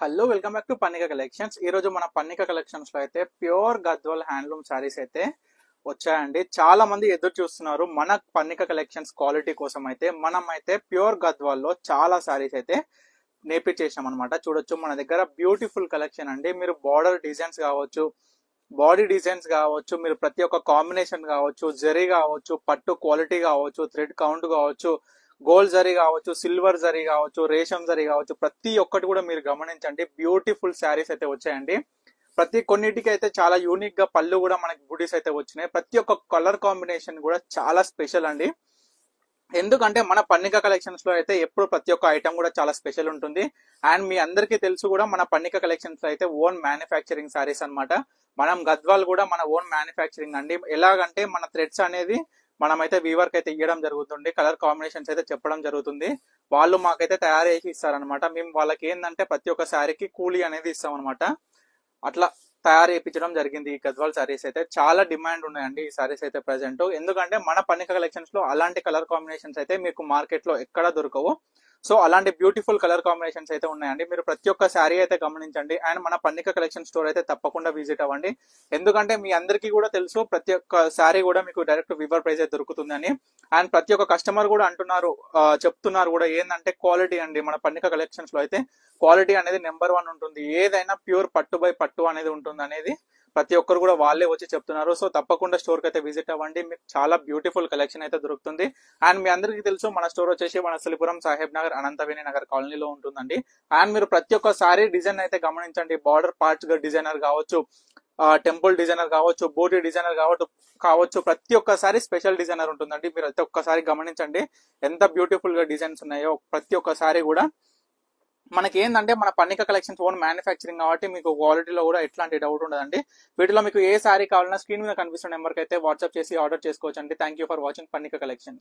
Hello welcome back to Pannika collections. ఈ రోజు మన పన్నిక కలెక్షన్స్ లో అయితే ప్యూర్ గద్వాల్ హ్యాండ్లూమ్ శారీస్ అయితే వచ్చాయండి. చాలా మంది ఎదురు చూస్తున్నారు మన పన్నిక కలెక్షన్స్ క్వాలిటీ కోసం. అయితే మనం అయితే ప్యూర్ గద్వాల్ లో చాలా శారీస్ అయితే నేర్పించేసాం అనమాట. చూడొచ్చు మన దగ్గర బ్యూటిఫుల్ కలెక్షన్ అండి. మీరు బార్డర్ డిజైన్స్ కావచ్చు, బాడీ డిజైన్స్ కావచ్చు, మీరు ప్రతి ఒక్క కాంబినేషన్ కావచ్చు, జరీ కావచ్చు, పట్టు క్వాలిటీ కావచ్చు, థ్రెడ్ కౌంట్ కావచ్చు, గోల్డ్ జరీ కావచ్చు, సిల్వర్ జరీ కావచ్చు, రేషం జరీ కావచ్చు, ప్రతి ఒక్కటి కూడా మీరు గమనించండి. బ్యూటిఫుల్ శారీస్ అయితే వచ్చాయండి. ప్రతి కొన్నిటికి అయితే చాలా యూనిక్ గా పళ్ళు కూడా మనకి బూటీస్ అయితే వచ్చినాయి. ప్రతి ఒక్క కలర్ కాంబినేషన్ కూడా చాలా స్పెషల్ అండి. ఎందుకంటే మన పన్నిక కలెక్షన్స్ లో అయితే ఎప్పుడు ప్రతి ఒక్క ఐటమ్ కూడా చాలా స్పెషల్ ఉంటుంది. అండ్ మీ అందరికీ తెలుసు కూడా మన పన్నిక కలెక్షన్స్ లో అయితే ఓన్ మ్యానుఫ్యాక్చరింగ్ సారీస్ అన్నమాట. మనం గద్వాల్ కూడా మన ఓన్ మ్యానుఫ్యాక్చరింగ్ అండి. ఎలాగంటే మన థ్రెడ్స్ అనేది మనమైతే వీవర్ కి అయితే ఇవ్వడం జరుగుతుంది, కలర్ కాంబినేషన్స్ అయితే చెప్పడం జరుగుతుంది. వాళ్ళు మాకైతే తయారు చేసి ఇస్తారనమాట. మేము వాళ్ళకి ఏంటంటే ప్రతి ఒక్క శారీకి కూలీ అనేది ఇస్తాం అనమాట. అట్లా తయారు చేయించడం జరిగింది. ఈ గద్వాల్ సారీస్ అయితే చాలా డిమాండ్ ఉన్నాయండి ఈ సారీస్ అయితే ప్రెసెంట్. ఎందుకంటే మన పన్నిక కలెక్షన్స్ లో అలాంటి కలర్ కాంబినేషన్స్ అయితే మీకు మార్కెట్ లో ఎక్కడ దొరకవు. సో అలాంటి బ్యూటిఫుల్ కలర్ కాంబినేషన్స్ అయితే ఉన్నాయండి. మీరు ప్రతి ఒక్క శారీ అయితే గమనించండి. అండ్ మన పన్నిక కలెక్షన్ స్టోర్ అయితే తప్పకుండా విజిట్ అవ్వండి. ఎందుకంటే మీ అందరికీ కూడా తెలుసు ప్రతి ఒక్క శారీ కూడా మీకు డైరెక్ట్ వివర్ ప్రైస్ అయితే దొరుకుతుందని. అండ్ ప్రతి ఒక్క కస్టమర్ కూడా అంటున్నారు, చెప్తున్నారు కూడా ఏంటంటే క్వాలిటీ అండి. మన పన్నిక కలెక్షన్స్ లో అయితే క్వాలిటీ అనేది నెంబర్ 1 ఉంటుంది. ఏదైనా ప్యూర్ పట్టు బై పట్టు అనేది ఉంటుంది అనేది ప్రతి ఒక్కరు కూడా వాళ్ళే వచ్చి చెప్తున్నారు. సో తప్పకుండా స్టోర్ కి అయితే విజిట్ అవ్వండి. మీకు చాలా బ్యూటిఫుల్ కలెక్షన్ అయితే దొరుకుతుంది. అండ్ మీ అందరికీ తెలుసు మన స్టోర్ వచ్చేసి మన సిలిపురం సాహెబ్ నగర్ అనంతవేణి నగర్ కాలనీలో ఉంటుందండి. అండ్ మీరు ప్రతి ఒక్క సారీ డిజైన్ అయితే గమనించండి. బార్డర్ పార్ట్స్ డిజైనర్ కావచ్చు, టెంపుల్ డిజైనర్ కావచ్చు, బోటీ డిజైనర్ కావచ్చు, ప్రతి ఒక్కసారి స్పెషల్ డిజైనర్ ఉంటుందండి. మీరు ప్రతి ఒక్కసారి గమనించండి ఎంత బ్యూటిఫుల్ గా డిజైన్స్ ఉన్నాయో. ప్రతి ఒక్కసారి కూడా మనకి ఏంటంటే మన పన్నిక కలెక్షన్స్ ఓన్ మ్యానుఫ్యాక్చరింగ్ కాబట్టి మీకు క్వాలిటీలో కూడా ఎట్లాంటి డౌట్ ఉండదండి. వీటిలో మీకు ఏ సారీ కావాలన్నా స్క్రీన్ మీద కనిపిస్తున్న నెంబర్కి అయితే వాట్సాప్ చేసి ఆర్డర్ చేసుకోవచ్చు అండి. Thank you for watching Pannika collection.